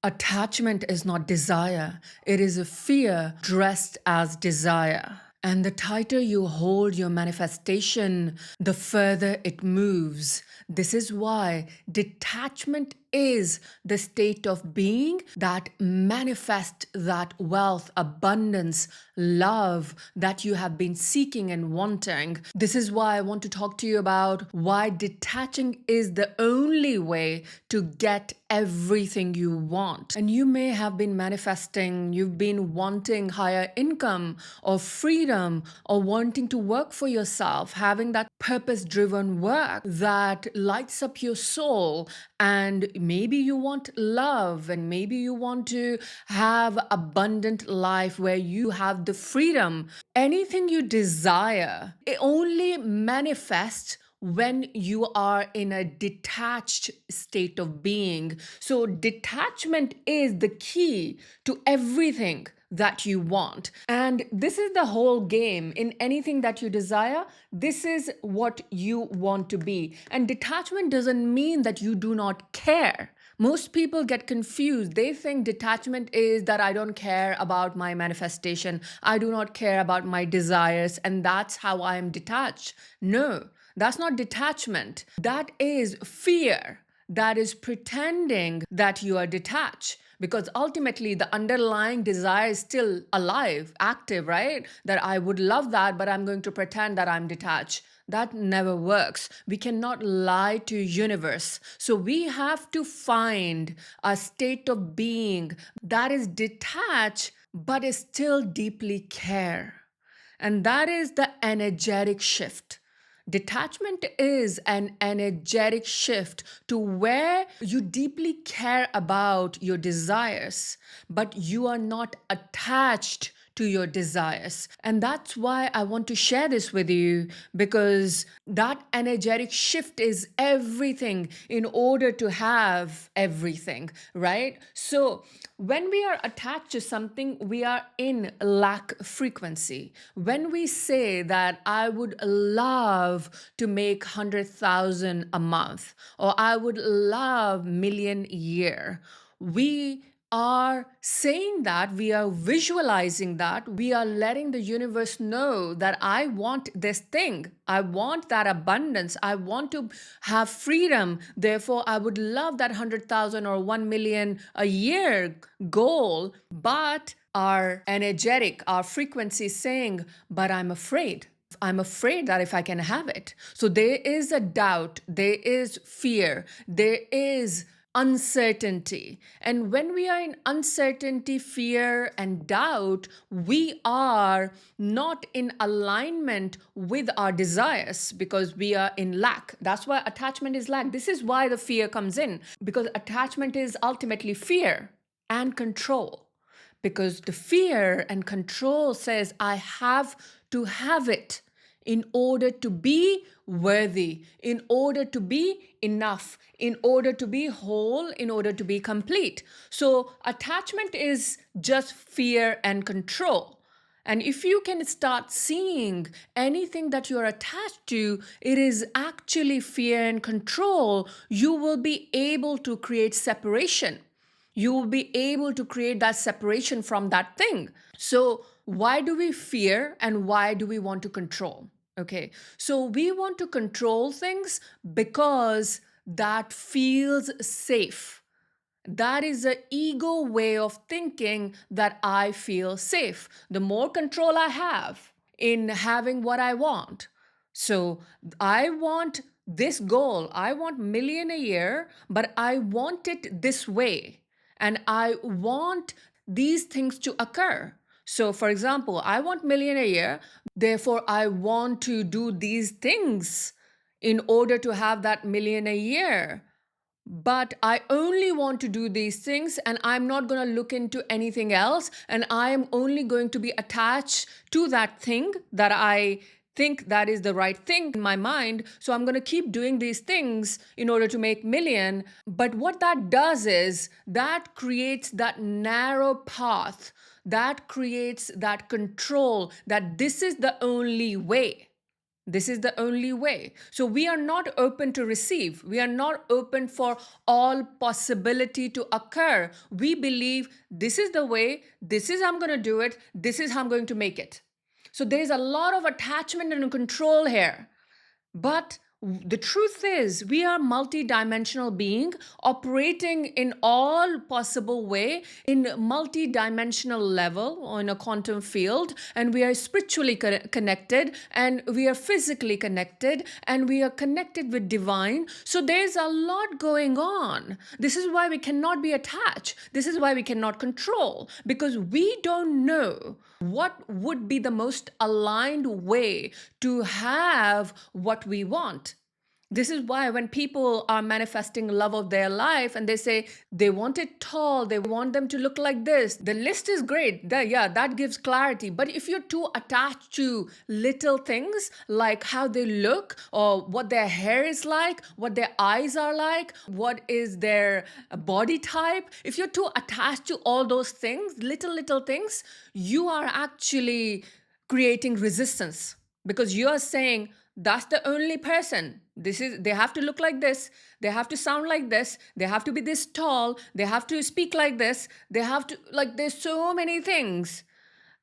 Attachment is not desire, it is a fear dressed as desire. And the tighter you hold your manifestation, the further it moves. This is why detachment is the state of being that manifests that wealth, abundance, love that you have been seeking and wanting. This is why I want to talk to you about why detaching is the only way to get everything you want. And you may have been manifesting, you've been wanting higher income or freedom or wanting to work for yourself, having that purpose driven work that lights up your soul. And maybe you want love, and maybe you want to have abundant life where you have the freedom. Anything you desire, it only manifests when you are in a detached state of being. So, detachment is the key to everything that you want. And this is the whole game. In anything that you desire, this is what you want to be. And detachment doesn't mean that you do not care. Most people get confused. They think detachment is that I don't care about my manifestation, I do not care about my desires, and that's how I am detached. No, that's not detachment. That is fear. That is pretending that you are detached, because ultimately the underlying desire is still alive, active, right? That I would love that, but I'm going to pretend that I'm detached. That never works. We cannot lie to universe. So we have to find a state of being that is detached but is still deeply care. And that is the energetic shift. Detachment is an energetic shift to where you deeply care about your desires, but you are not attached to your desires. And that's why I want to share this with you, because that energetic shift is everything in order to have everything, right? So, when we are attached to something, we are in lack frequency. When we say that I would love to make 100,000 a month, or I would love million a year, we are saying that, we are visualizing that, we are letting the universe know that I want this thing. I want that abundance. I want to have freedom. Therefore, I would love that 100,000 or 1 million a year goal. But our energetic, our frequency is saying, but I'm afraid. I'm afraid that if I can have it. So there is a doubt, there is fear, there is uncertainty. And when we are in uncertainty, fear, and doubt, we are not in alignment with our desires because we are in lack. That's why attachment is lack. This is why the fear comes in, because attachment is ultimately fear and control. Because the fear and control says, I have to have it in order to be worthy, in order to be enough, in order to be whole, in order to be complete. So, attachment is just fear and control. And if you can start seeing anything that you're attached to, it is actually fear and control, you will be able to create separation. You will be able to create that separation from that thing. So, why do we fear and why do we want to control? Okay, so we want to control things because that feels safe. That is an ego way of thinking that I feel safe. The more control I have in having what I want. So I want this goal. I want million a year, but I want it this way. And I want these things to occur. So for example, I want million a year, therefore I want to do these things in order to have that million a year. But I only want to do these things and I'm not going to look into anything else. And I am only going to be attached to that thing that I think that is the right thing in my mind. So I'm going to keep doing these things in order to make million. But what that does is that creates that narrow path, that creates that control, that this is the only way. This is the only way. So we are not open to receive. We are not open for all possibility to occur. We believe this is the way, this is how I'm going to do it, this is how I'm going to make it. So there is a lot of attachment and control here. But the truth is, we are multi-dimensional being operating in all possible way in multi-dimensional level or in a quantum field, and we are spiritually connected, and we are physically connected, and we are connected with divine. So there's a lot going on. This is why we cannot be attached. This is why we cannot control, because we don't know what would be the most aligned way to have what we want. This is why when people are manifesting love of their life and they say they want it tall, they want them to look like this, the list is great. That gives clarity. But if you're too attached to little things like how they look or what their hair is like, what their eyes are like, what is their body type, if you're too attached to all those things, little things, you are actually creating resistance, because you are saying that's the only person. They have to look like this, they have to sound like this, they have to be this tall, they have to speak like this, they have to, like, there's so many things.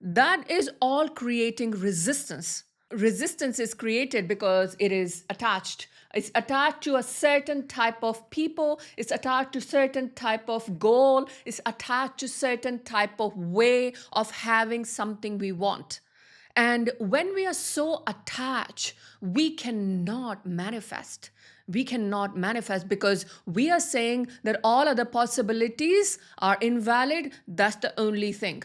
That is all creating resistance. Resistance is created because it is attached. It's attached to a certain type of people, it's attached to certain type of goal, it's attached to certain type of way of having something we want. And when we are so attached, we cannot manifest. We cannot manifest because we are saying that all other possibilities are invalid. That's the only thing.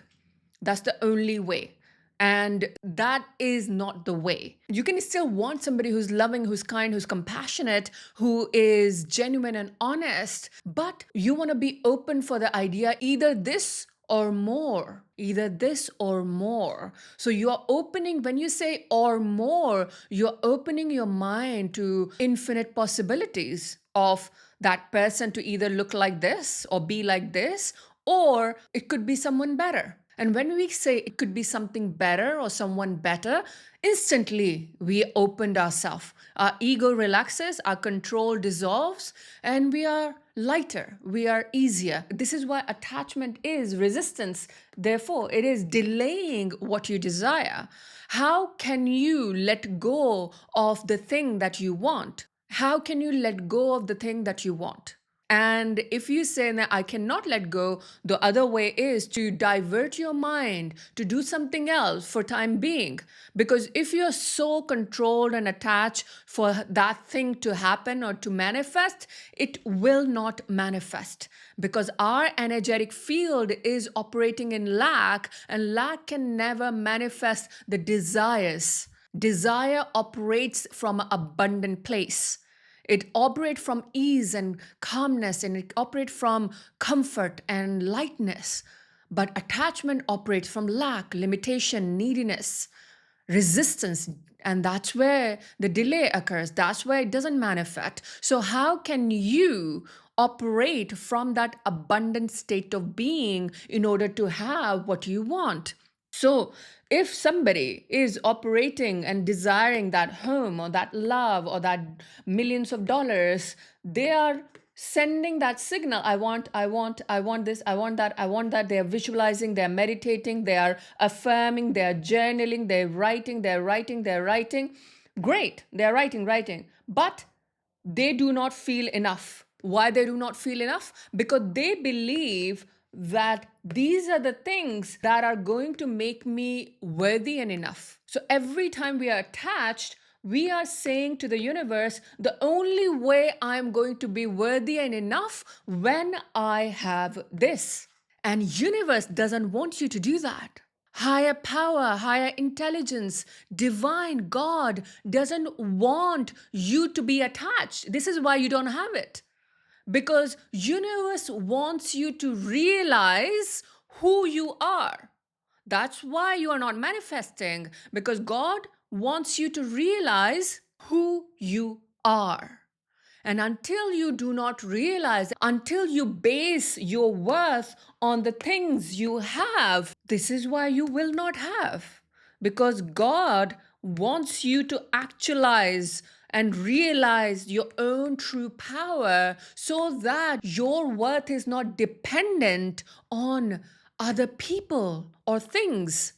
That's the only way. And that is not the way. You can still want somebody who's loving, who's kind, who's compassionate, who is genuine and honest, but you want to be open for the idea either this or more, either this or more. So you are opening, when you say or more, you're opening your mind to infinite possibilities of that person to either look like this or be like this, or it could be someone better. And when we say it could be something better or someone better, instantly we opened ourselves. Our ego relaxes, our control dissolves, and we are lighter, we are easier. This is why attachment is resistance. Therefore, it is delaying what you desire. How can you let go of the thing that you want? How can you let go of the thing that you want? And if you say that I cannot let go, the other way is to divert your mind to do something else for time being. Because if you're so controlled and attached for that thing to happen or to manifest, it will not manifest. Because our energetic field is operating in lack, and lack can never manifest the desires. Desire operates from an abundant place. It operates from ease and calmness, and it operates from comfort and lightness. But attachment operates from lack, limitation, neediness, resistance. And that's where the delay occurs. That's where it doesn't manifest. So, how can you operate from that abundant state of being in order to have what you want? So, if somebody is operating and desiring that home or that love or that millions of dollars, they are sending that signal. I want this, I want that, I want that. They are visualizing, they are meditating, they are affirming, they are journaling, they're writing, they're writing, they're writing. Great, they're writing. But they do not feel enough. Why they do not feel enough? Because they believe that these are the things that are going to make me worthy and enough. So every time we are attached, we are saying to the universe, the only way I'm going to be worthy and enough when I have this. And universe doesn't want you to do that. Higher power, higher intelligence, divine God doesn't want you to be attached. This is why you don't have it. Because universe wants you to realize who you are. That's why you are not manifesting, because God wants you to realize who you are. And until you do not realize, until you base your worth on the things you have, this is why you will not have. Because God wants you to actualize and realize your own true power so that your worth is not dependent on other people or things.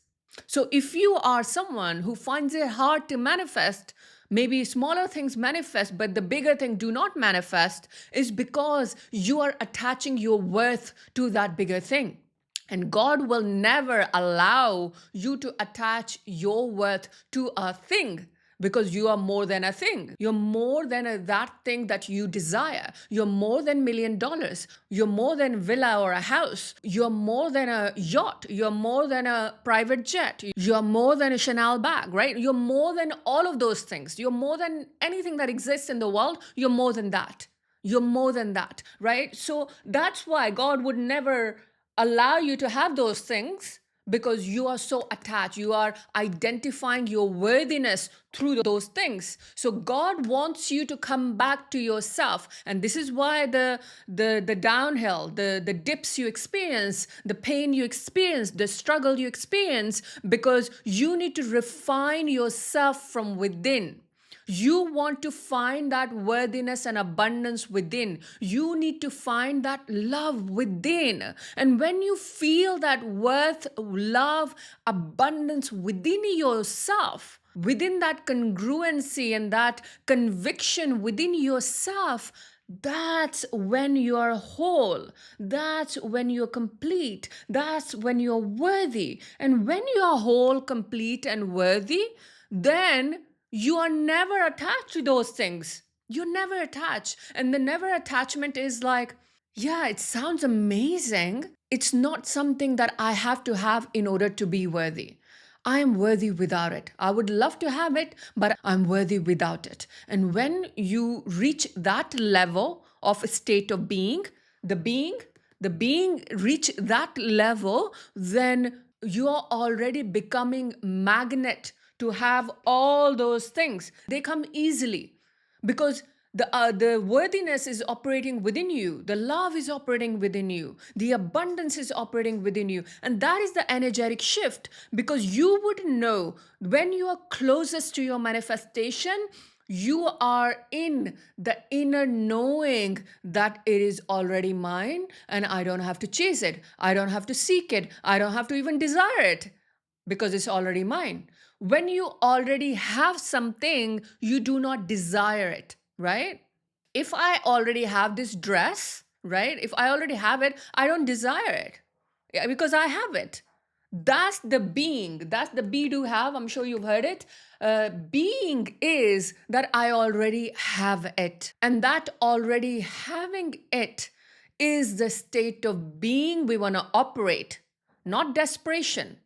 So, if you are someone who finds it hard to manifest, maybe smaller things manifest, but the bigger thing do not manifest, is because you are attaching your worth to that bigger thing. And God will never allow you to attach your worth to a thing because you are more than a thing. You're more than that thing that you desire. You're more than $1 million. You're more than villa or a house. You're more than a yacht. You're more than a private jet. You're more than a Chanel bag, right? You're more than all of those things. You're more than anything that exists in the world. You're more than that. You're more than that, right? So that's why God would never allow you to have those things because you are so attached. You are identifying your worthiness through those things. So God wants you to come back to yourself. And this is why the downhill, the dips you experience, the pain you experience, the struggle you experience, because you need to refine yourself from within. You want to find that worthiness and abundance within. You need to find that love within. And when you feel that worth, love, abundance within yourself, within that congruency and that conviction within yourself, that's when you're whole. That's when you're complete. That's when you're worthy. And when you're whole, complete, and worthy, then you are never attached to those things. You're never attached. And the never attachment is like, yeah, it sounds amazing. It's not something that I have to have in order to be worthy. I am worthy without it. I would love to have it, but I'm worthy without it. And when you reach that level of a state of being, the being, the being reach that level, then you're already becoming magnet to have all those things. They come easily because the worthiness is operating within you, the love is operating within you, the abundance is operating within you, and that is the energetic shift. Because you would know when you are closest to your manifestation, you are in the inner knowing that it is already mine and I don't have to chase it, I don't have to seek it, I don't have to even desire it because it's already mine. When you already have something, you do not desire it, right? If I already have this dress, right? If I already have it, I don't desire it. Yeah, because I have it. That's the being. That's the be do have. I'm sure you've heard it. Being is that I already have it. And that already having it is the state of being we want to operate, not desperation,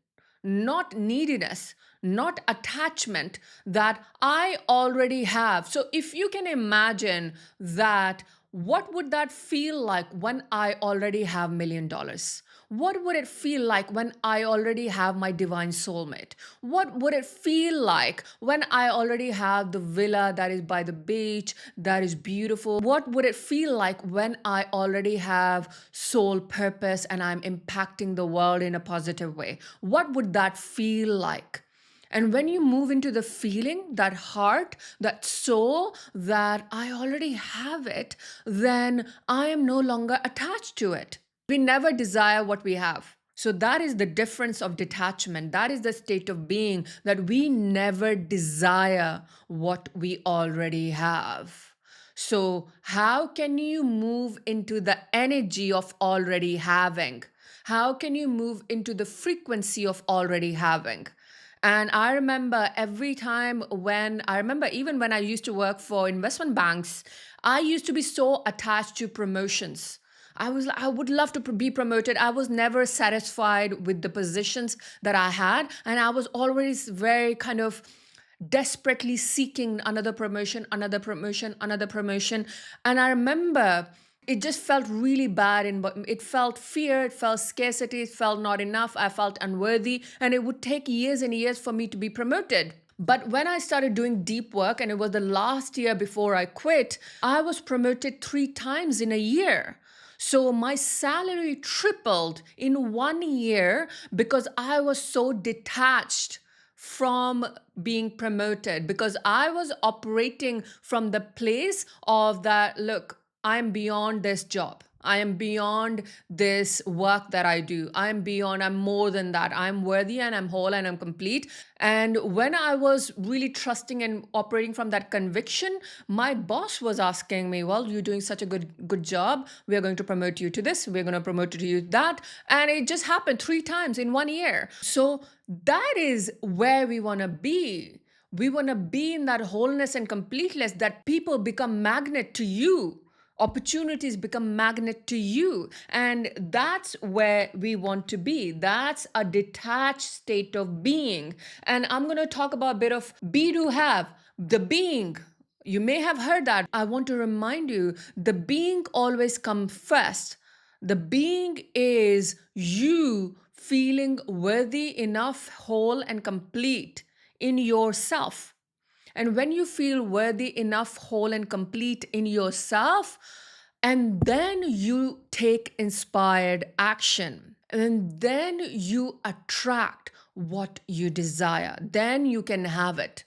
not neediness, not attachment that I already have. So if you can imagine that, what would that feel like when I already have $1 million? What would it feel like when I already have my divine soulmate? What would it feel like when I already have the villa that is by the beach, that is beautiful? What would it feel like when I already have soul purpose and I'm impacting the world in a positive way? What would that feel like? And when you move into the feeling, that heart, that soul, that I already have it, then I am no longer attached to it. We never desire what we have. So that is the difference of detachment. That is the state of being, that we never desire what we already have. So how can you move into the energy of already having? How can you move into the frequency of already having? And I remember every time even when I used to work for investment banks, I used to be so attached to promotions. I would love to be promoted. I was never satisfied with the positions that I had. And I was always very kind of desperately seeking another promotion, another promotion, another promotion. And I remember it just felt really bad, and it felt fear, it felt scarcity, it felt not enough, I felt unworthy, and it would take years and years for me to be promoted. But when I started doing deep work, and it was the last year before I quit, I was promoted 3 times in a year. So my salary tripled in 1 year because I was so detached from being promoted because I was operating from the place of that, look, I'm beyond this job. I am beyond this work that I do. I'm more than that. I'm worthy and I'm whole and I'm complete. And when I was really trusting and operating from that conviction, my boss was asking me, well, you're doing such a good job. We are going to promote you to this. We're going to promote you to that. And it just happened 3 times in 1 year. So that is where we want to be. We want to be in that wholeness and completeness that people become magnet to you. Opportunities become magnet to you, and that's where we want to be. That's a detached state of being. And I'm going to talk about a bit of be to have, the being. You may have heard that. I want to remind you, the being always comes first. The being is you feeling worthy enough, whole and complete in yourself. And when you feel worthy enough, whole and complete in yourself, and then you take inspired action, and then you attract what you desire, then you can have it.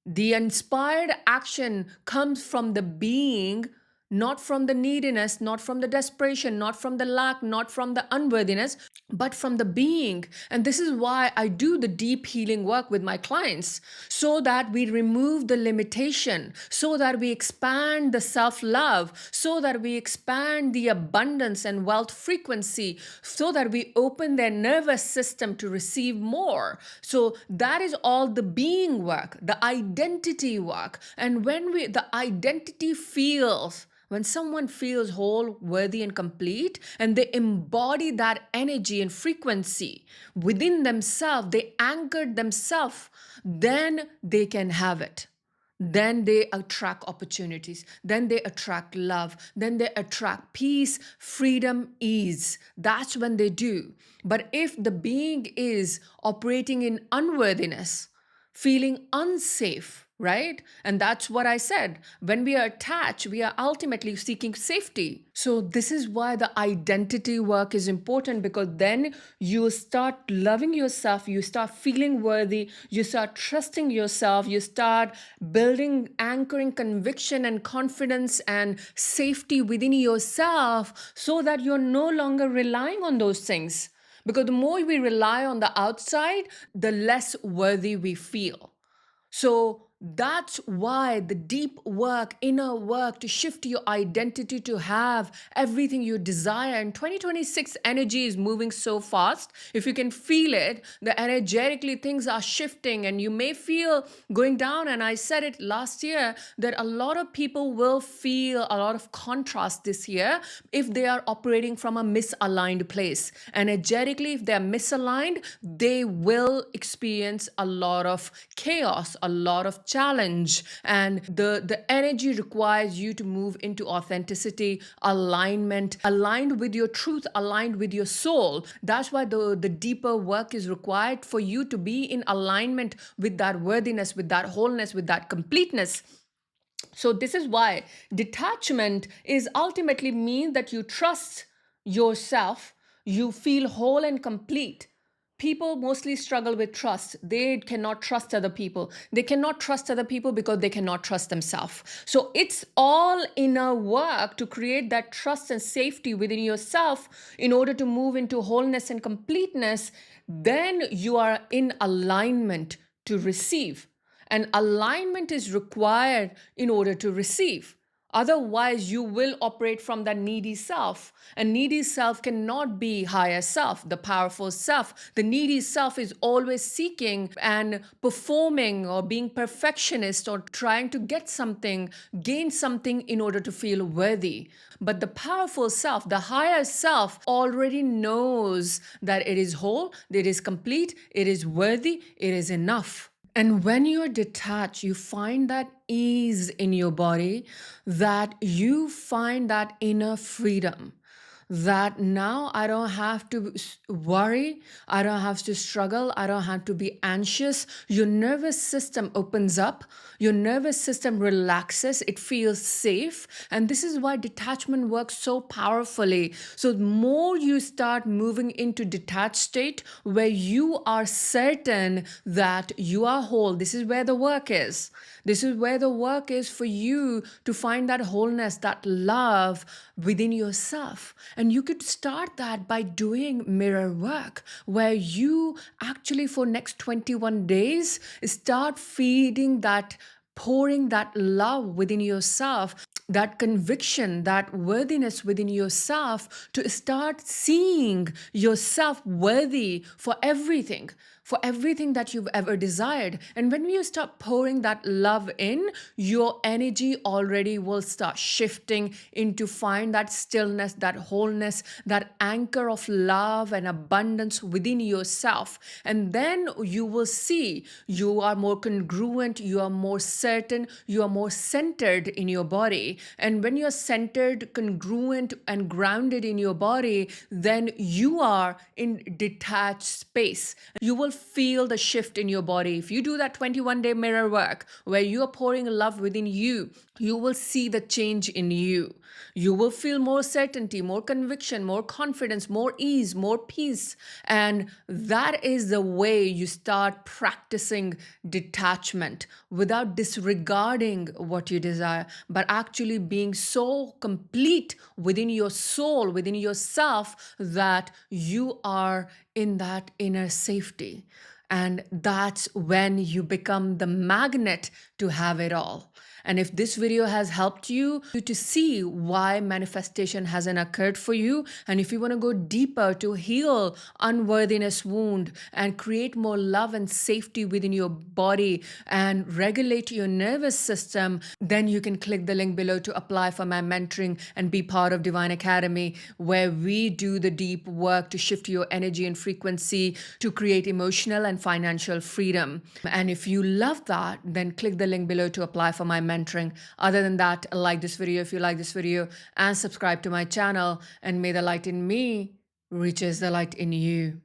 The inspired action comes from the being, not from the neediness, not from the desperation, not from the lack, not from the unworthiness, but from the being. And this is why I do the deep healing work with my clients, so that we remove the limitation, so that we expand the self-love, so that we expand the abundance and wealth frequency, so that we open their nervous system to receive more. So that is all the being work, the identity work. And when the identity feels, when someone feels whole, worthy, and complete, and they embody that energy and frequency within themselves, they anchored themselves, then they can have it. Then they attract opportunities. Then they attract love. Then they attract peace, freedom, ease. That's when they do. But if the being is operating in unworthiness, feeling unsafe, right? And that's what I said. When we are attached, we are ultimately seeking safety. So this is why the identity work is important, because then you start loving yourself, you start feeling worthy, you start trusting yourself, you start building, anchoring conviction and confidence and safety within yourself, so that you're no longer relying on those things. Because the more we rely on the outside, the less worthy we feel. So that's why the deep work, inner work to shift your identity to have everything you desire. And 2026 energy is moving so fast. If you can feel it, the energetically things are shifting, and you may feel going down. And I said it last year that a lot of people will feel a lot of contrast this year if they are operating from a misaligned place. Energetically, if they're misaligned, they will experience a lot of chaos, a lot of challenge, and the energy requires you to move into authenticity, alignment, aligned with your truth, aligned with your soul. That's why the deeper work is required for you to be in alignment with that worthiness, with that wholeness, with that completeness. So this is why detachment is ultimately mean that you trust yourself, you feel whole and complete. People mostly struggle with trust. They cannot trust other people. They cannot trust other people because they cannot trust themselves. So it's all inner work to create that trust and safety within yourself in order to move into wholeness and completeness. Then you are in alignment to receive. And alignment is required in order to receive. Otherwise, you will operate from that needy self. And needy self cannot be higher self, the powerful self. The needy self is always seeking and performing or being perfectionist or trying to get something, gain something in order to feel worthy. But the powerful self, the higher self, already knows that it is whole, it is complete, it is worthy, it is enough. And when you're detached, you find that ease in your body, that you find that inner freedom, that now I don't have to worry, I don't have to struggle, I don't have to be anxious. Your nervous system opens up, your nervous system relaxes, it feels safe. And this is why detachment works so powerfully. So, the more you start moving into detached state where you are certain that you are whole, this is where the work is. This is where the work is for you to find that wholeness, that love within yourself. And you could start that by doing mirror work, where you actually, for next 21 days, start feeding that, pouring that love within yourself, that conviction, that worthiness within yourself, to start seeing yourself worthy for everything that you've ever desired. And when you start pouring that love in, your energy already will start shifting into find that stillness, that wholeness, that anchor of love and abundance within yourself. And then you will see you are more congruent, you are more certain, you are more centered in your body. And when you're centered, congruent, and grounded in your body, then you are in detached space. You will feel the shift in your body. If you do that 21-day mirror work where you are pouring love within you, you will see the change in you. You will feel more certainty, more conviction, more confidence, more ease, more peace. And that is the way you start practicing detachment without disregarding what you desire, but actually being so complete within your soul, within yourself, that you are in that inner safety. And that's when you become the magnet to have it all. And if this video has helped you to see why manifestation hasn't occurred for you, and if you want to go deeper to heal unworthiness wound and create more love and safety within your body and regulate your nervous system, then you can click the link below to apply for my mentoring and be part of Divine Academy, where we do the deep work to shift your energy and frequency to create emotional and financial freedom. And if you love that, then click the link below to apply for my mentoring. Other than that, like this video if you like this video, and subscribe to my channel. And may the light in me reaches the light in you.